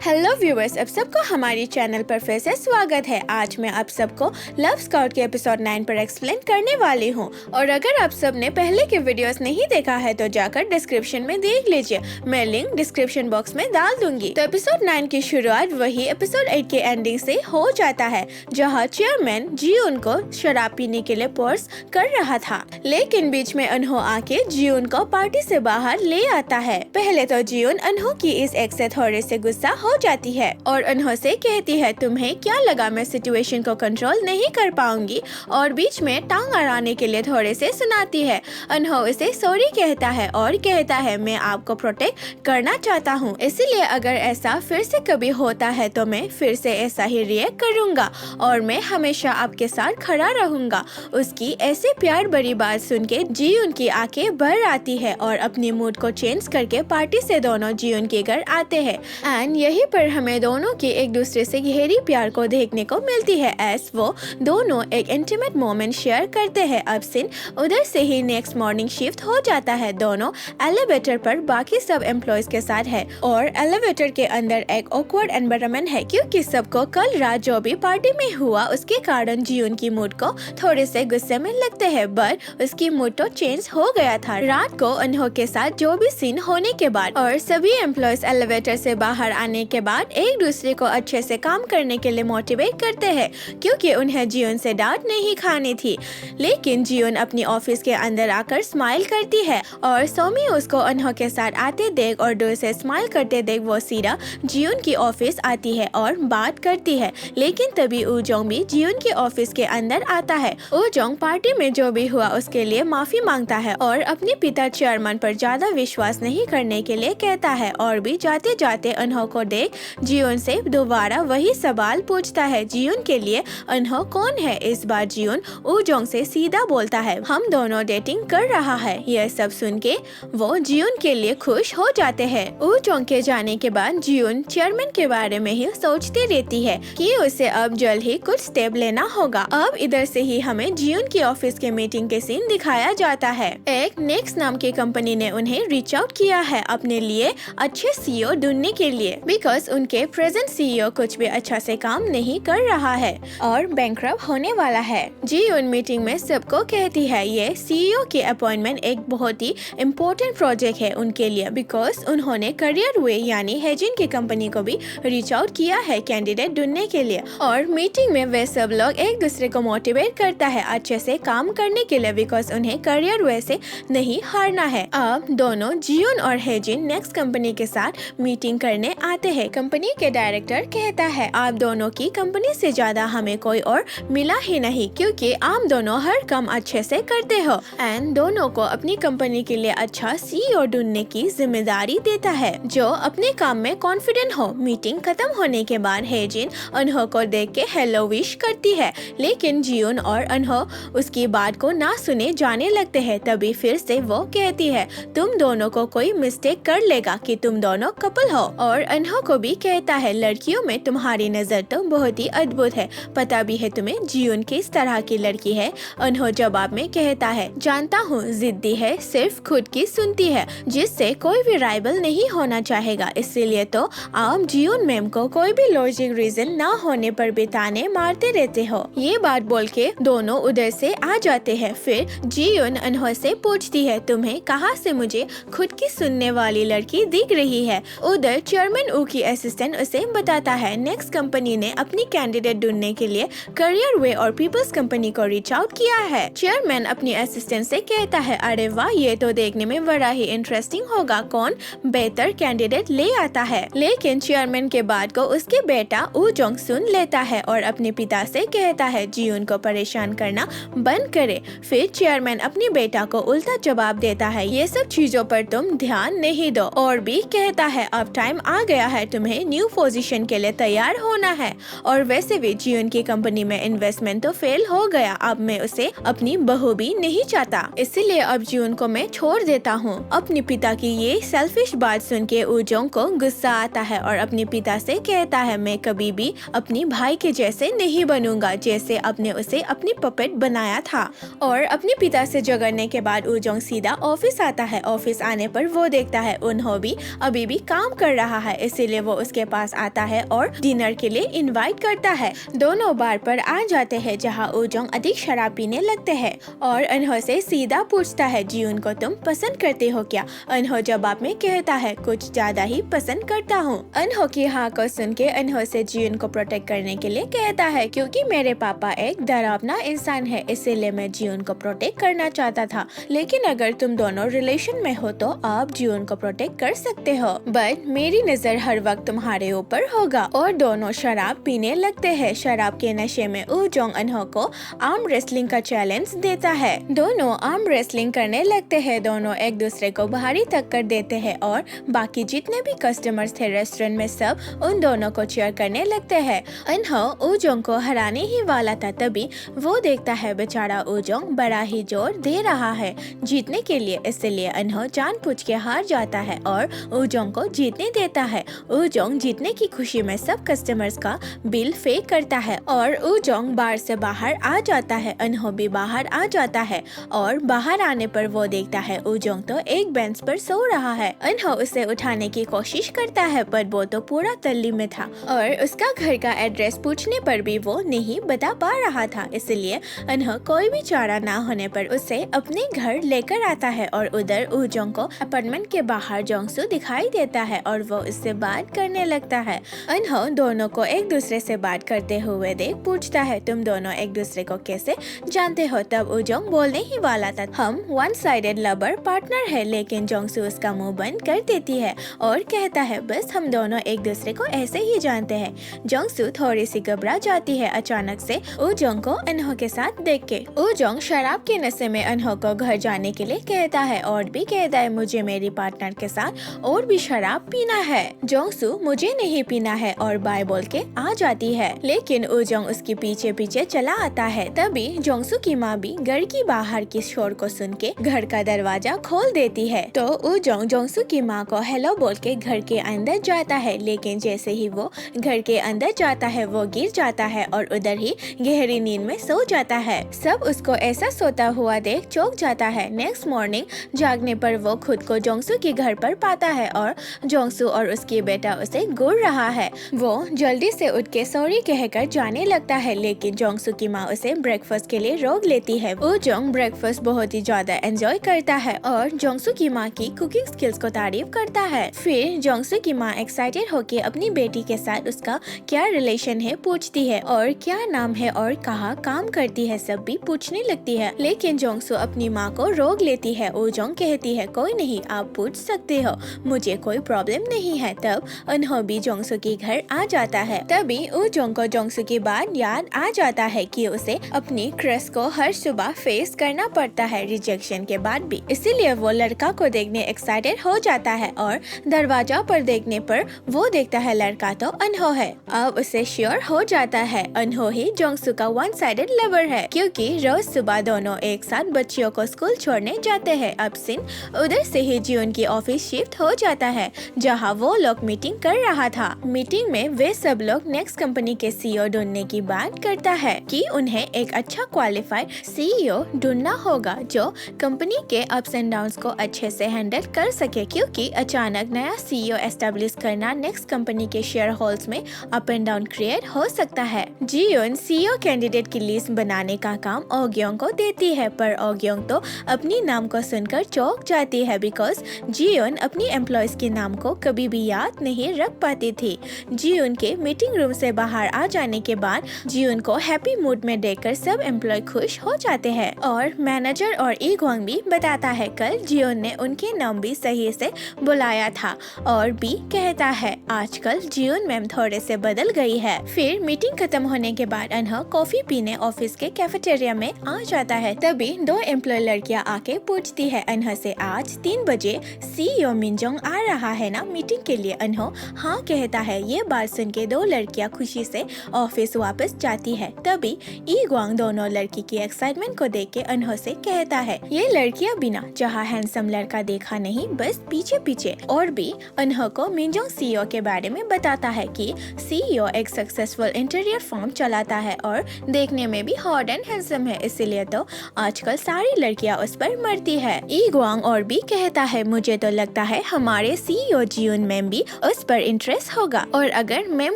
Hello viewers, आप सबको हमारी चैनल पर फिर से स्वागत है। आज मैं आप सबको लव स्काउट के एपिसोड 9 पर एक्सप्लेन करने वाली हूँ। और अगर आप सब ने पहले के वीडियोस नहीं देखा है तो जाकर डिस्क्रिप्शन में देख लीजिए, मैं लिंक डिस्क्रिप्शन बॉक्स में डाल दूंगी। तो एपिसोड 9 की शुरुआत वही एपिसोड 8 के एंडिंग से हो जाता है, जहाँ चेयरमैन जियोन को शराब पीने के लिए फोर्स कर रहा था, लेकिन बीच में अनहो आके जियोन को पार्टी से बाहर ले आता है। पहले तो जियोन अनहो की इस एक्ट से थोड़े से गुस्सा हो जाती है और अनहो से कहती है, तुम्हें क्या लगा मैं सिचुएशन को कंट्रोल नहीं कर पाऊंगी, और बीच में टांग अड़ाने के लिए थोड़े से सुनाती है। अनहो उसे सॉरी कहता है और कहता है, मैं आपको प्रोटेक्ट करना चाहता हूँ, इसीलिए अगर ऐसा फिर से कभी होता है तो मैं फिर से ऐसा ही रिएक्ट करूँगा और मैं हमेशा आपके साथ खड़ा रहूंगा। उसकी ऐसे प्यार भरी बात सुन के जियोन की आंखें भर आती है और अपनी मूड को चेंज करके पार्टी से दोनों जियोन के घर आते हैं। एंड यही पर हमें दोनों की एक दूसरे से गहरी प्यार को देखने को मिलती है, एस वो दोनों एक इंटीमेट मोमेंट शेयर करते हैं। अब सीन उधर से ही नेक्स्ट मॉर्निंग शिफ्ट हो जाता है। दोनों एलिवेटर पर बाकी सब एम्प्लॉयज के साथ है और एलिवेटर के अंदर एक ऑकवर्ड एनवायरनमेंट है, क्योंकि सबको कल रात जो भी पार्टी में हुआ उसके कारण जियोन की मूड को थोड़े से गुस्से में लगते हैं, बट उसकी मूड तो चेंज हो गया था रात को अनहो के साथ जो भी सीन होने के बाद। और सभी एम्प्लॉयज एलिवेटर से बाहर आने के बाद एक दूसरे को अच्छे से काम करने के लिए मोटिवेट करते हैं, क्योंकि उन्हें जियोन से डांट नहीं खानी थी। लेकिन जियोन अपनी ऑफिस के अंदर आकर स्माइल करती है और सोमी उसको अनहो के साथ आते देख और दूर से स्माइल करते देख वो सीधा जियोन की ऑफिस आती है और बात करती है। लेकिन तभी ऊजोंग भी जियोन की ऑफिस के अंदर आता है। ऊजोंग पार्टी में जो भी हुआ उसके लिए माफी मांगता है और अपने पिता चेयरमैन पर ज्यादा विश्वास नहीं करने के लिए कहता है, और भी जाते जाते अनहो को देख जियोन से दोबारा वही सवाल पूछता है, जियोन के लिए अनहो कौन है। इस बार जियोन ऊजोंग से सीधा बोलता है, हम दोनों डेटिंग कर रहा है। यह सब सुन के वो जियोन के लिए खुश हो जाते हैं। ऊजोंग के जाने के बाद जियोन चेयरमैन के बारे में ही सोचती रहती है कि उसे अब जल्द ही कुछ स्टेप लेना होगा। अब इधर से ही हमें जियोन की ऑफिस के मीटिंग के सीन दिखाया जाता है। एक नेक्स्ट नाम की कंपनी ने उन्हें रीच आउट किया है अपने लिए अच्छे सीईओ ढूंढने के लिए, बिकॉज उनके प्रेजेंट सीईओ कुछ भी अच्छा से काम नहीं कर रहा है और बैंकरप्ट होने वाला है। जियोन मीटिंग में सबको कहती है ये सीईओ की अपॉइंटमेंट एक बहुत ही इम्पोर्टेंट प्रोजेक्ट है उनके लिए, बिकॉज उन्होंने करियर वे यानी हेजिन की कंपनी को भी रीच आउट किया है कैंडिडेट ढूंढने के लिए। और मीटिंग में वे सब लोग एक दूसरे को मोटिवेट करता है अच्छे से काम करने के लिए, बिकॉज उन्हें करियर वे से नहीं हारना है। अब दोनों जियोन और हेजिन नेक्स्ट कंपनी के साथ मीटिंग करने आते हैं। कंपनी के डायरेक्टर कहता है, आप दोनों की कंपनी से ज्यादा हमें कोई और मिला ही नहीं, क्योंकि आप दोनों हर काम अच्छे से करते हो, एंड दोनों को अपनी कंपनी के लिए अच्छा सीईओ ढूंढने की जिम्मेदारी देता है जो अपने काम में कॉन्फिडेंट हो। मीटिंग खत्म होने के बाद हेजिन अनहो को देख के हेलो विश करती है, लेकिन जियोन और अनहो उसकी बात को ना सुने जाने लगते हैं। तभी फिर से वो कहती है, तुम दोनों को कोई मिस्टेक कर लेगा कि तुम दोनों कपल हो। और अनहो को भी कहता है, लड़कियों में तुम्हारी नजर तो बहुत ही अद्भुत है, पता भी है तुम्हें जियोन किस तरह की लड़की है। अनहो जवाब में कहता है, जानता हूँ, जिद्दी है, सिर्फ खुद की सुनती है, जिससे कोई भी राइवल नहीं होना चाहेगा, इसीलिए तो आप जियोन मैम को कोई भी लॉजिक रीजन ना होने पर भी ताने मारते रहते हो। ये बात बोल के दोनों उधर से आ जाते हैं। फिर जियोन अनहो से पूछती है, तुम्हें कहाँ से मुझे खुद की सुनने वाली लड़की दिख रही है। उधर चेयरमैन ऊ की असिस्टेंट उसे बताता है, नेक्स्ट कंपनी ने अपनी कैंडिडेट ढूंढने के लिए करियर वे और पीपल्स कंपनी को रीच आउट किया है। चेयरमैन अपनी असिस्टेंट से कहता है, अरे वाह, ये तो देखने में बड़ा ही इंटरेस्टिंग होगा, कौन बेहतर कैंडिडेट ले आता है। लेकिन चेयरमैन के बात को उसके बेटा ऊजोंग सुन लेता है और अपने पिता से कहता है, जियोन को परेशान करना बंद करे। फिर चेयरमैन अपने बेटा को उल्टा जवाब देता है, ये सब चीजों पर तुम ध्यान नहीं दो, और भी कहता है, अब टाइम आ गया है तुम्हें न्यू पोजीशन के लिए तैयार होना है, और वैसे भी जियोन की कंपनी में इन्वेस्टमेंट तो फेल हो गया, अब मैं उसे अपनी बहू भी नहीं चाहता, इसीलिए अब जियोन को मैं छोड़ देता हूँ। अपने पिता की ये सेल्फिश बात सुन के ऊजोंग को गुस्सा आता है और अपने पिता से कहता है, मैं कभी भी अपनी भाई के जैसे नहीं बनूंगा, जैसे आपने उसे अपनी पपेट बनाया था। और अपने पिता से झगड़ने के बाद ऊजोंग सीधा ऑफिस आता है। ऑफिस आने पर वो देखता है उन्हों भी अभी भी काम कर रहा है, इसीलिए इसीलिए वो उसके पास आता है और डिनर के लिए इनवाइट करता है। दोनों बार पर आ जाते हैं जहाँ ऊजोंग अधिक शराब पीने लगते हैं और अनहो से सीधा पूछता है जियोन को तुम पसंद करते हो क्या। अनहो जवाब में कहता है कुछ ज्यादा ही पसंद करता हूँ। अनहो की हाँ को सुन के अनहो से जियोन को प्रोटेक्ट करने के लिए कहता है क्योंकि मेरे पापा एक डरावना इंसान है इसीलिए मैं जियोन को प्रोटेक्ट करना चाहता था, लेकिन अगर तुम दोनों रिलेशन में हो तो आप जियोन को प्रोटेक्ट कर सकते हो, बट मेरी नजर हर वक्त तुम्हारे ऊपर होगा। और दोनों शराब पीने लगते हैं। शराब के नशे में ऊजोंग अनहो को आर्म रेसलिंग का चैलेंज देता है। दोनों आर्म रेसलिंग करने लगते हैं। दोनों एक दूसरे को भारी टक्कर देते हैं और बाकी जितने भी कस्टमर्स थे रेस्टोरेंट में सब उन दोनों को चीयर करने लगते हैं। अनहो ऊजोंग को हराने ही वाला था, तभी वो देखता है बेचारा ऊजोंग बड़ा ही जोर दे रहा है जीतने के लिए, इसलिए अनहो जानबूझ के हार जाता है और ऊजोंग को जीतने देता है। ऊजोंग जीतने की खुशी में सब कस्टमर्स का बिल फेक करता है और ऊजोंग बार से बाहर आ जाता है। अनहो भी बाहर आ जाता है और बाहर आने पर वो देखता है ऊजोंग तो एक बेंच पर सो रहा है। अनहो उसे उठाने की कोशिश करता है पर वो तो पूरा तल्ली में था और उसका घर का एड्रेस पूछने पर भी वो नहीं बता पा रहा था, इसलिए अनहो कोई भी चारा ना होने पर उसे अपने घर लेकर आता है और उधर ऊजोंग को अपार्टमेंट के बाहर जोंगसू दिखाई देता है और वो उससे बात करने लगता है। अनहो दोनों को एक दूसरे से बात करते हुए देख पूछता है तुम दोनों एक दूसरे को कैसे जानते हो। तब ऊजोंग बोलने ही वाला था हम वन साइडेड लवर पार्टनर है, लेकिन जोंगसू उसका मुंह बंद कर देती है और कहता है बस हम दोनों एक दूसरे को ऐसे ही जानते हैं। जोंगसू थोड़ी सी घबरा जाती है अचानक से ऊजोंग को अनहो के साथ देख के। ऊजोंग शराब के नशे में अनहो को घर जाने के लिए कहता है और भी कहता है मुझे मेरी पार्टनर के साथ और भी शराब पीना है। जोंगसू मुझे नहीं पीना है और बाय बोल के आ जाती है, लेकिन ऊजोंग उसके पीछे पीछे चला आता है। तभी जोंगसू की माँ भी घर की बाहर की शोर को सुन के घर का दरवाजा खोल देती है। तो ऊजोंग जोंगसू की माँ को हेलो बोल के घर के अंदर जाता है, लेकिन जैसे ही वो घर के अंदर जाता है वो गिर जाता है और उधर ही गहरी नींद में सो जाता है। सब उसको ऐसा सोता हुआ देख चौंक जाता है। नेक्स्ट मॉर्निंग जागने पर वो खुद को जोंगसू के घर पर पाता है और जोंगसू और उसकी बेटा उसे घूर रहा है। वो जल्दी से उठ के सॉरी कहकर जाने लगता है, लेकिन जोंगसू की माँ उसे ब्रेकफास्ट के लिए रोक लेती है। ऊजोंग ब्रेकफास्ट बहुत ही ज्यादा एंजॉय करता है और जोंगसू की माँ की कुकिंग स्किल्स को तारीफ करता है। फिर जोंगसू की माँ एक्साइटेड होके अपनी बेटी के साथ उसका क्या रिलेशन है पूछती है और क्या नाम है और कहाँ काम करती है सब भी पूछने लगती है, लेकिन जोंगसू अपनी माँ को रोक लेती है। ऊजोंग कहती है कोई नहीं आप पूछ सकते हो, मुझे कोई प्रॉब्लम नहीं है। तब अनहो भी जोंगसू के घर आ जाता है। तभी ऊजोंग को जोंगसू की बात याद आ जाता है कि उसे अपनी क्रश को हर सुबह फेस करना पड़ता है रिजेक्शन के बाद भी, इसीलिए वो लड़का को देखने एक्साइटेड हो जाता है और दरवाजा पर देखने पर वो देखता है लड़का तो अनहो है। अब उसे श्योर हो जाता है अनहो ही जोंगसू का वन साइडेड लवर है, क्योंकि रोज सुबह दोनों एक साथ बच्चियों को स्कूल छोड़ने जाते हैं। अब सीन उधर से ही जियोन की ऑफिस शिफ्ट हो जाता है जहाँ वो लोग मीटिंग कर रहा था। मीटिंग में वे सब लोग नेक्स्ट कंपनी के सीईओ ढूंढने की बात करता है कि उन्हें एक अच्छा क्वालिफाइड सीईओ ढूंढना होगा जो कंपनी के अप्स एंड डाउन्स को अच्छे से हैंडल कर सके, क्योंकि अचानक नया सीईओ एस्टेब्लिश करना नेक्स्ट कंपनी के शेयर होल्ड्स में अप एंड डाउन क्रिएट हो सकता है। जियोन सीईओ कैंडिडेट की लिस्ट बनाने का काम ओग्योंग को देती है, पर ओग्योंग तो अपनी नाम को सुनकर चौंक जाती है बिकॉज जियोन अपनी एम्प्लॉयज के नाम को कभी भी याद नहीं रख पाती थी। जियोन के मीटिंग रूम से बाहर आ जाने के बाद जियोन को हैप्पी मूड में देखकर सब एम्प्लॉय खुश हो जाते हैं और मैनेजर और ईग्वांग भी बताता है कल जियोन ने उनके नाम भी सही से बुलाया था और भी कहता है आजकल जियोन मैम थोड़े से बदल गई है। फिर मीटिंग खत्म होने के बाद अनहो कॉफी पीने ऑफिस के कैफेटेरिया में आ जाता है। तभी दो एम्प्लॉय लड़कियां आके पूछती है अनहो से आज 3 बजे सीईओ मिनजोंग आ रहा है ना मीटिंग के लिए। अनहो हाँ कहता है। ये बात सुन के दो लड़कियां खुशी से ऑफिस वापस जाती है। तभी ईग्वांग दोनों लड़की की एक्साइटमेंट को देख के अनहो से कहता है ये लड़कियां बिना जहाँ हैंडसम लड़का देखा नहीं बस पीछे पीछे। और भी अनहो को मिनजोंग सीईओ के बारे में बताता है कि सीईओ एक सक्सेसफुल इंटीरियर फर्म चलाता है और देखने में भी हॉट एंड हैंडसम है, इसीलिए तो आजकल सारी लड़कियां उस पर मरती है। ईग्वांग और भी कहता है मुझे तो लगता है हमारे सीईओ जियोन मैम भी उस पर इंटरेस्ट होगा और अगर मैम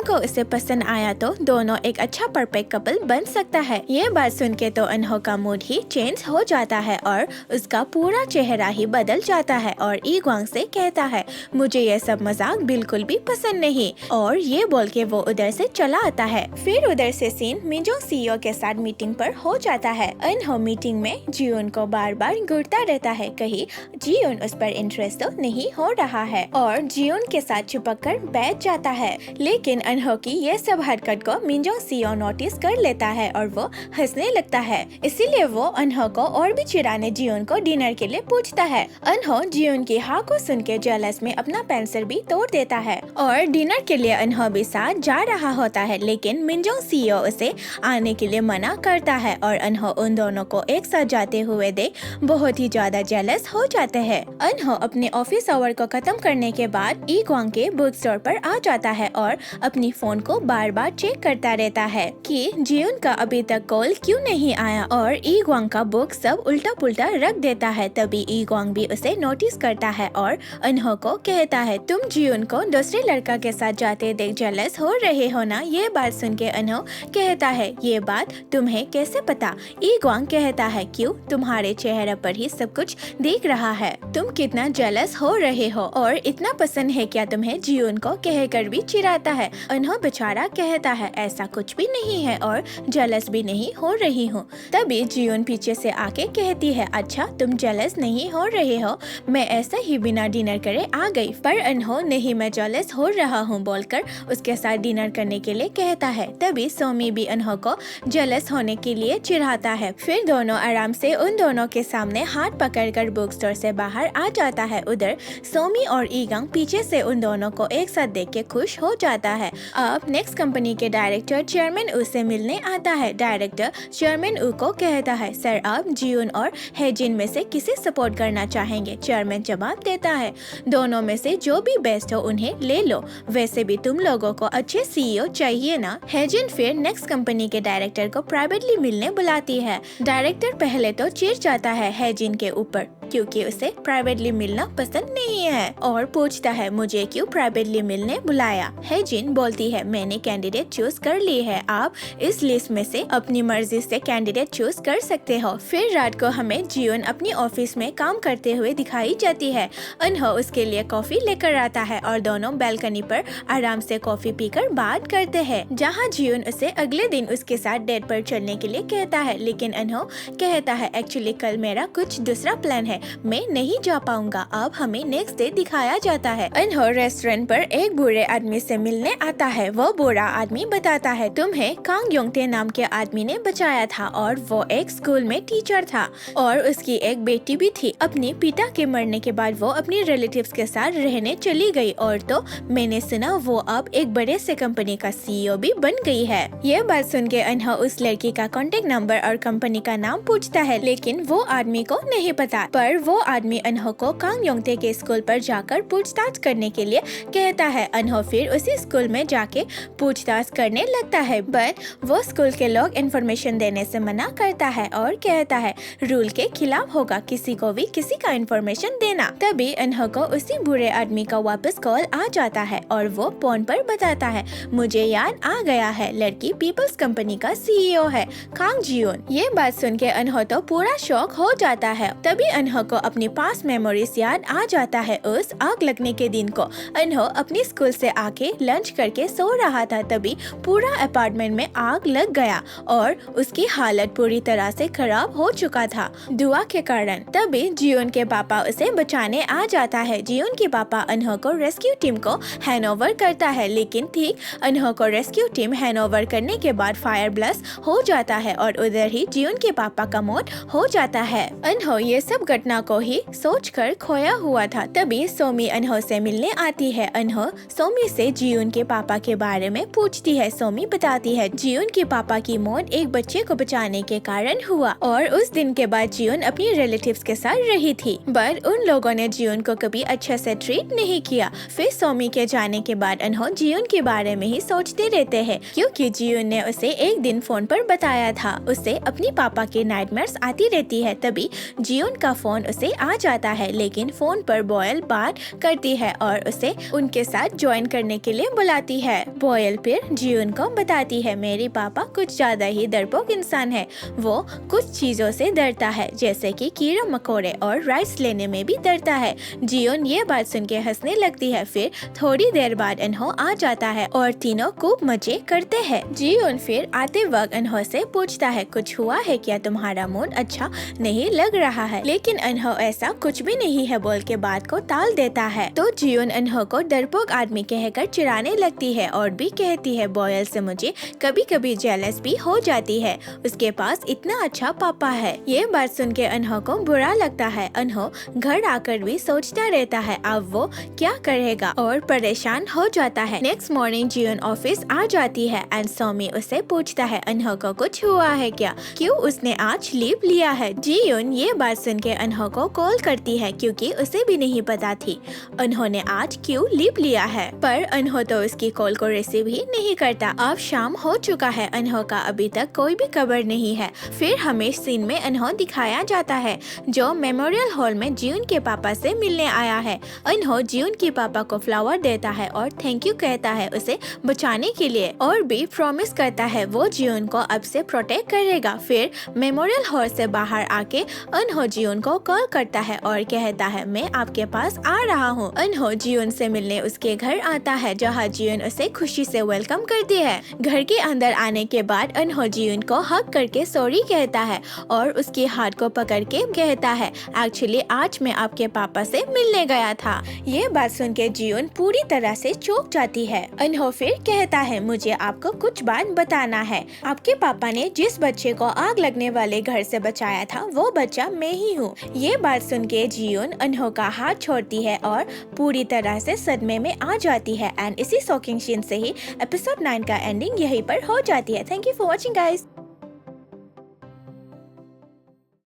को उसे पसंद आया तो दोनों एक अच्छा परफेक्ट कपल बन सकता है। ये बात सुन के तो अनहो का मूड ही चेंज हो जाता है और उसका पूरा चेहरा ही बदल जाता है और ई ग्वांग से कहता है मुझे ये सब मजाक बिल्कुल भी पसंद नहीं, और ये बोल के वो उधर से चला आता है। फिर उधर से सीन मिंजोंग सीईओ के साथ मीटिंग पर हो जाता है। अनहो मीटिंग में जियोन को बार बार घूरता रहता है, कहीं जियोन उस पर इंटरेस्ट तो नहीं हो रहा है और जियोन के साथ चिपक कर बैठ जाता है। लेकिन अनहो की ये सब हरकत को मिंजोंग सीईओ नोटिस कर लेता है और वो हंसने लगता है। इसीलिए वो अनहो को और भी चिढ़ाने जियोन को डिनर के लिए पूछता है। अनहो जियोन की हाँ को सुन के जेलस में अपना पेंसिल भी तोड़ देता है और डिनर के लिए अनहो भी साथ जा रहा होता है, लेकिन मिंजोंग सीईओ उसे आने के लिए मना करता है और अनहो उन दोनों को एक साथ जाते हुए देख बहुत ही ज्यादा जेलस हो जाते हैं। अनहो अपने ऑफिस आवर को खत्म करने के बाद ई ग्वांग के बुक स्टोर पर आ जाता है और अपनी फोन को बार बार चेक करता रहता है कि जियोन का अभी तक कॉल क्यों नहीं आया और ई ग्वांग का बुक सब उल्टा पुल्टा रख देता है। तभी ई ग्वांग भी उसे नोटिस करता है और अनहो को कहता है तुम जियोन को दूसरे लड़का के साथ जाते देख जेलस हो रहे हो ना। ये बात सुन के अनहो कहता है ये बात तुम्हें कैसे पता। ई ग्वांग कहता है क्यों, तुम्हारे चेहरे पर ही सब कुछ दिख रहा है, तुम कितना जेलस हो रहे हो और इतना पसंद है क्या तुम्हें जियोन को कहकर भी चिढ़ाता है। अनहो बेचारा कहता है ऐसा कुछ भी नहीं है और जेलस भी नहीं हो रही हूँ। तभी जियोन पीछे से आके कहती है अच्छा तुम जेलस नहीं हो रहे हो, मैं ऐसा ही बिना डिनर करे आ गई। पर अनहो नहीं मैं जेलस हो रहा हूँ बोलकर उसके साथ डिनर करने के लिए कहता है। तभी सोमी भी अनहो को जेलस होने के लिए चिढ़ाता है। फिर दोनों आराम से उन दोनों के सामने हाथ पकड़कर बुक स्टोर से बाहर आ जाता है। उधर सोमी और ई ग्वांग पीछे से उन दोनों को एक साथ देख के खुश हो जाता है। अब नेक्स्ट कंपनी के डायरेक्टर चेयरमैन ऊ से मिलने आता है। डायरेक्टर चेयरमैन ऊ को कहता है सर आप जियोन और हेजिन में से किसे सपोर्ट करना चाहेंगे। चेयरमैन जवाब देता है दोनों में से जो भी बेस्ट हो उन्हें ले लो, वैसे भी तुम लोगों को अच्छे सीईओ चाहिए ना। हेजिन फिर नेक्स्ट कंपनी के डायरेक्टर को प्राइवेटली मिलने बुलाती है। डायरेक्टर पहले तो चिढ़ जाता है हेजिन के ऊपर क्योंकि उसे प्राइवेटली मिलना पसंद नहीं है और पूछता है मुझे क्यों प्राइवेटली मिलने बुलाया। हेजिन बोलती है मैंने कैंडिडेट चूज कर ली है, आप इस लिस्ट में से अपनी मर्जी से कैंडिडेट चूज कर सकते हो। फिर रात को हमें जियोन अपनी ऑफिस में काम करते हुए दिखाई जाती है। अनहो उसके लिए कॉफी लेकर आता है और दोनों बैल्कनी पर आराम से कॉफी पीकर बात करते हैं, जहाँ जियोन उसे अगले दिन उसके साथ डेट पर चलने के लिए कहता है। लेकिन अनहो कहता है एक्चुअली कल मेरा कुछ दूसरा प्लान है, मैं नहीं जा पाऊंगा। अब हमें नेक्स्ट डे दिखाया जाता है। अनहो रेस्टोरेंट पर एक बुरे आदमी से मिलने आता है। वो बुरा आदमी बताता है तुम्हें कांग योंगते नाम के आदमी ने बचाया था और वो एक स्कूल में टीचर था और उसकी एक बेटी भी थी। अपने पिता के मरने के बाद वो अपनी रिलेटिव्स के साथ रहने चली गई और तो मैंने सुना वो अब एक बड़े से कंपनी का सीईओ भी बन गई है। ये बात सुन के अनहो उस लड़की का कॉन्टेक्ट नंबर और कंपनी का नाम पूछता है, लेकिन वो आदमी को नहीं पता। पर वो आदमी अनहो को कांग योंगते के स्कूल पर जाकर पूछताछ करने के लिए कहता है। अनहो फिर उसी स्कूल में जाके पूछताछ करने लगता है, बट वो स्कूल के लोग इन्फॉर्मेशन देने से मना करता है और कहता है रूल के खिलाफ होगा किसी को भी किसी का इन्फॉर्मेशन देना। तभी अनहो को उसी बुरे आदमी का वापस कॉल आ जाता है और वो फोन पर बताता है मुझे याद आ गया है, लड़की पीपल्स कंपनी का सीईओ है कांग जियोन। ये बात सुन के अनहो तो पूरा शॉक हो जाता है। तभी अनहो को अपनी पास्ट मेमोरीज याद आ जाता है। उस आग लगने के दिन को अनहो अपनी स्कूल से आके लंच करके सो रहा था, तभी पूरा अपार्टमेंट में आग लग गया और उसकी हालत पूरी तरह से खराब हो चुका था धुआं के कारण। तभी जियोन के पापा उसे बचाने आ जाता है। जियोन के पापा अनहो को रेस्क्यू टीम को हैंडओवर करता है, लेकिन ठीक अनहो को रेस्क्यू टीम हैंडओवर करने के बाद फायर ब्लास्ट हो जाता है और उधर ही जियोन के पापा का मौत हो जाता है। अनहो ये सब घटना को ही सोचकर खोया हुआ था। तभी सोमी अनहो से मिलने आती है। अनहो सोमी से जियोन के पापा के बारे में पूछती है। सोमी बताती है जियोन के पापा की मौत एक बच्चे को बचाने के कारण हुआ और उस दिन के बाद जियोन अपनी रिलेटिव्स के साथ रही थी, बट उन लोगों ने जियोन को कभी अच्छे से ट्रीट नहीं किया। फिर सोमी के जाने के बाद अनहो जियोन के बारे में ही सोचते रहते हैं, क्योंकि जियोन ने उसे एक दिन फोन पर बताया था उसे अपनी पापा की नाइटमेयर्स आती रहती है। तभी जियोन का फोन फोन उसे आ जाता है, लेकिन फोन पर बॉयल बात करती है और उसे उनके साथ ज्वाइन करने के लिए बुलाती है। बॉयल फिर जियोन को बताती है मेरी पापा कुछ ज्यादा ही डरपोक इंसान है। वो कुछ चीजों से डरता है जैसे कि कीड़े मकोड़े और राइस लेने में भी डरता है। जियोन ये बात सुन के हंसने लगती है। फिर थोड़ी देर बाद अनहो आ जाता है और तीनों खूब मजे करते हैं। जियोन फिर आते वक्त अनहो से पूछता है कुछ हुआ है क्या, तुम्हारा मूड अच्छा नहीं लग रहा है। लेकिन अनहो ऐसा कुछ भी नहीं है बोल के बात को टाल देता है। तो जियोन अनहो को डरपोक आदमी कहकर चिढ़ाने लगती है और भी कहती है बॉयल से मुझे कभी कभी जेलस भी हो जाती है, उसके पास इतना अच्छा पापा है। ये बात सुन के अनहो को बुरा लगता है। अनहो घर आकर भी सोचता रहता है अब वो क्या करेगा और परेशान हो जाता है। नेक्स्ट मॉर्निंग जियोन ऑफिस आ जाती है एंड सोमी उसे पूछता है अनहो को कुछ हुआ है क्या, क्यों उसने आज लीव लिया है। जियोन ये बात सुन के अनहो को कॉल करती है क्योंकि उसे भी नहीं पता थी उन्होंने आज क्यों लीव लिया है, पर अनहो तो उसकी कॉल को रिसीव ही नहीं करता। अब शाम हो चुका है, अनहो का अभी तक कोई भी खबर नहीं है। फिर हमें सीन में अनहो दिखाया जाता है जो मेमोरियल हॉल में जियोन के पापा से मिलने आया है। अनहो जियोन के पापा को फ्लावर देता है और थैंक यू कहता है उसे बचाने के लिए और भी प्रॉमिस करता है वो जियोन को अब से प्रोटेक्ट करेगा। फिर मेमोरियल हॉल से बाहर आके अनहो जियोन को कॉल करता है और कहता है मैं आपके पास आ रहा हूँ। अनहो जियोन से मिलने उसके घर आता है जहाँ जियोन उसे खुशी से वेलकम करती है। घर के अंदर आने के बाद अनहो जियोन को हग करके सॉरी कहता है और उसके हाथ को पकड़ के कहता है एक्चुअली आज मैं आपके पापा से मिलने गया था। ये बात सुन के जियोन पूरी तरह से चौंक जाती है। अनहो फिर कहता है मुझे आपको कुछ बात बताना है, आपके पापा ने जिस बच्चे को आग लगने वाले घर से बचाया था वो बच्चा मैं ही हूँ। ये बात सुन के जियोन अनहो का हाथ छोड़ती है और पूरी तरह से सदमे में आ जाती है एंड इसी शॉकिंग सीन से ही एपिसोड 9 का एंडिंग यहीं पर हो जाती है। Thank you for watching guys.